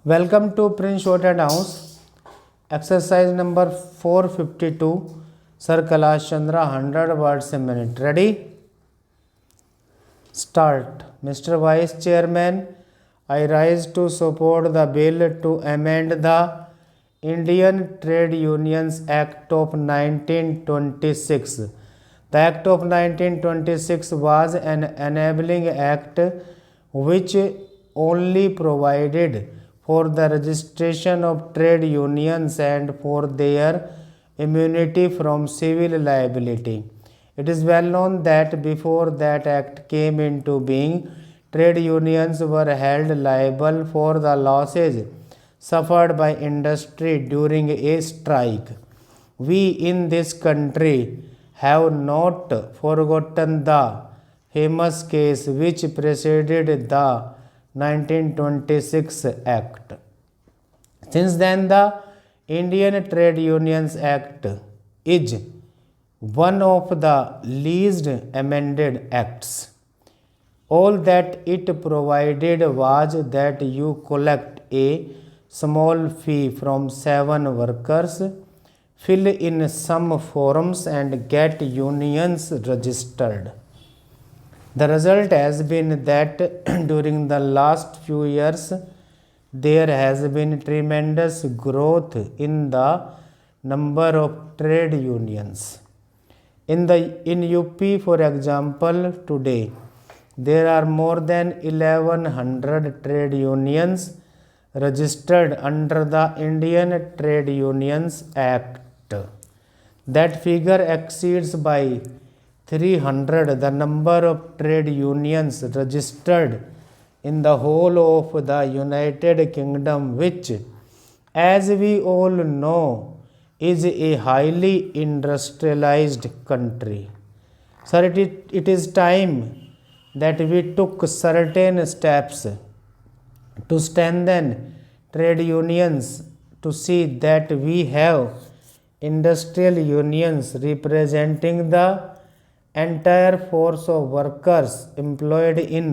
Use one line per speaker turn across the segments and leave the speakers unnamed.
Welcome to Prince Shorthand House. Exercise number 452. Sir Kailash Chandra 100 words a minute. Ready? Start. Mr. Vice Chairman, I rise to support the bill to amend the Indian Trade Unions Act of 1926. The Act of 1926 was an enabling act which only provided for the registration of trade unions and for their immunity from civil liability. It is well known that before that act came into being, trade unions were held liable for the losses suffered by industry during a strike. We in this country have not forgotten the famous case which preceded the 1926 Act. Since then, the Indian Trade Unions Act is one of the least amended acts. All that it provided was that you collect a small fee from 7 workers, fill in some forms, and get unions registered. The result has been that during the last few years, there has been tremendous growth in the number of trade unions. In UP, for example, today there are more than 1100 trade unions registered under the Indian Trade Unions Act. That figure exceeds by 300 the number of trade unions registered in the whole of the United Kingdom, which, as we all know, is a highly industrialized country. Sir, it is time that we took certain steps to strengthen trade unions, to see that we have industrial unions representing the entire force of workers employed in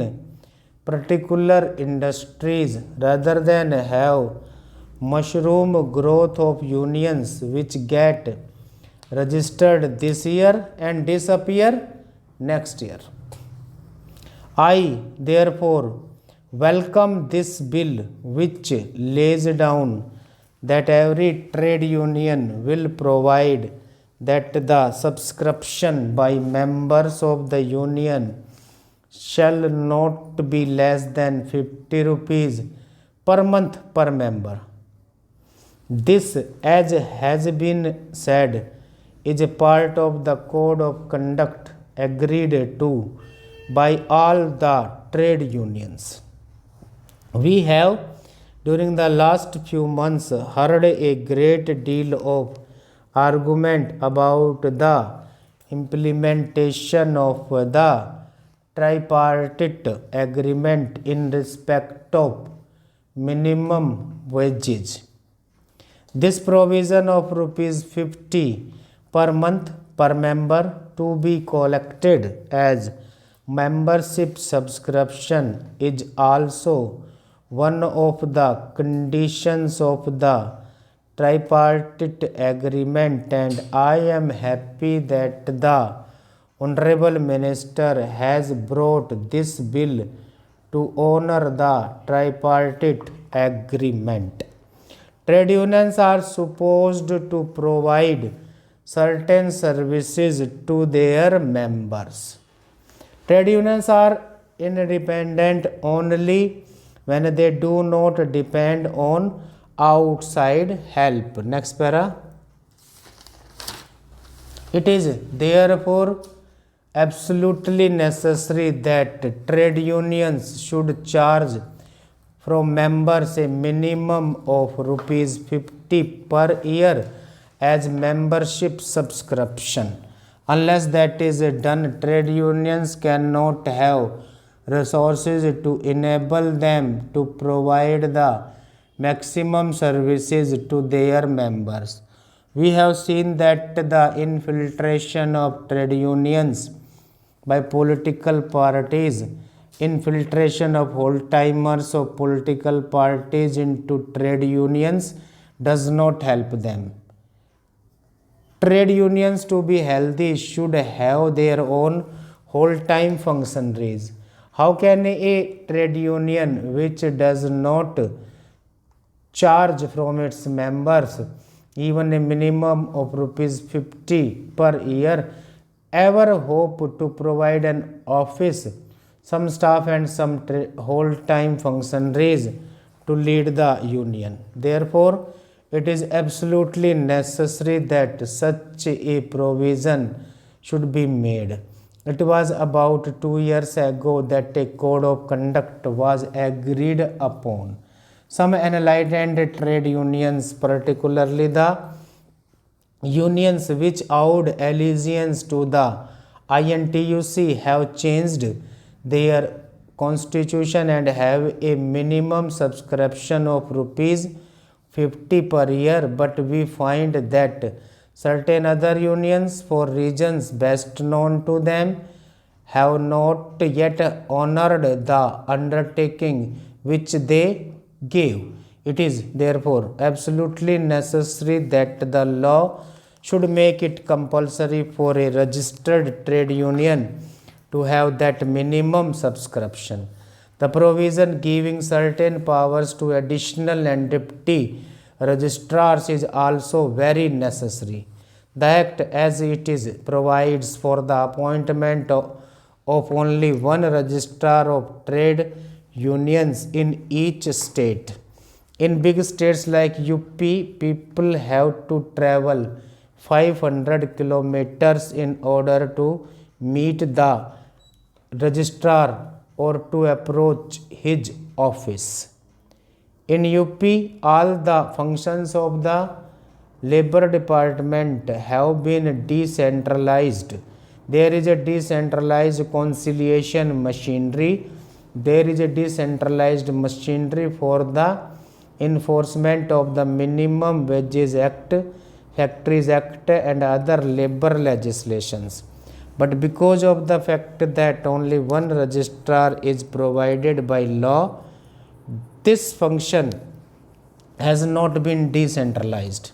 particular industries rather than have mushroom growth of unions which get registered this year and disappear next year. I therefore welcome this bill which lays down that every trade union will provide that the subscription by members of the union shall not be less than 50 rupees per month per member. This, as has been said, is a part of the code of conduct agreed to by all the trade unions. We have, during the last few months, heard a great deal of argument about the implementation of the tripartite agreement in respect of minimum wages. This provision of rupees 50 per month per member to be collected as membership subscription is also one of the conditions of the tripartite agreement, and I am happy that the Honorable Minister has brought this bill to honor the tripartite agreement. Trade unions are supposed to provide certain services to their members. Trade unions are independent only when they do not depend on outside help. Next para. It is therefore absolutely necessary that trade unions should charge from members a minimum of rupees 50 per year as membership subscription. Unless that is done, trade unions cannot have resources to enable them to provide the maximum services to their members. We have seen that the infiltration of trade unions by political parties infiltration of whole-timers of political parties into trade unions does not help them. Trade unions to be healthy should have their own whole-time functionaries. How can a trade union which does not charge from its members even a minimum of rupees 50 per year ever hope to provide an office, some staff and some whole-time functionaries to lead the union? Therefore, it is absolutely necessary that such a provision should be made. It was about 2 years ago that a code of conduct was agreed upon. Some enlightened trade unions, particularly the unions which owed allegiance to the INTUC, have changed their constitution and have a minimum subscription of rupees 50 per year, but we find that certain other unions, for reasons best known to them, have not yet honored the undertaking which they gave. It is therefore absolutely necessary that the law should make it compulsory for a registered trade union to have that minimum subscription. The provision giving certain powers to additional and deputy registrars is also very necessary. The Act as it is provides for the appointment of only one registrar of trade unions in each state. In big states like UP, people have to travel 500 kilometers in order to meet the registrar or to approach his office. In UP, all the functions of the Labor Department have been decentralized. There is a decentralized conciliation machinery. There is a decentralized machinery for the enforcement of the Minimum Wages Act, Factories Act and other labor legislations. But because of the fact that only one registrar is provided by law, this function has not been decentralized.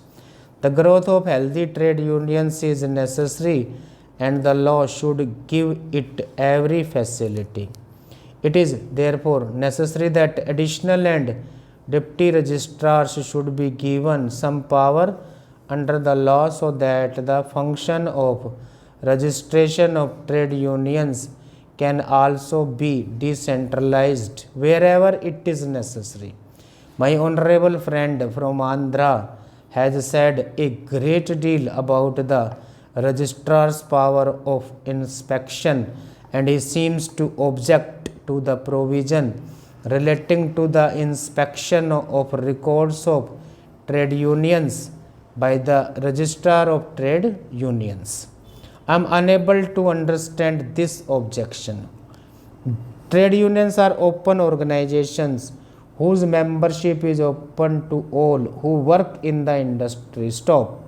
The growth of healthy trade unions is necessary and the law should give it every facility. It is therefore necessary that additional and deputy registrars should be given some power under the law so that the function of registration of trade unions can also be decentralized wherever it is necessary. My honorable friend from Andhra has said a great deal about the registrar's power of inspection and he seems to object to the provision relating to the inspection of records of trade unions by the registrar of trade unions. I am unable to understand this objection. Trade unions are open organizations whose membership is open to all who work in the industry. Stop.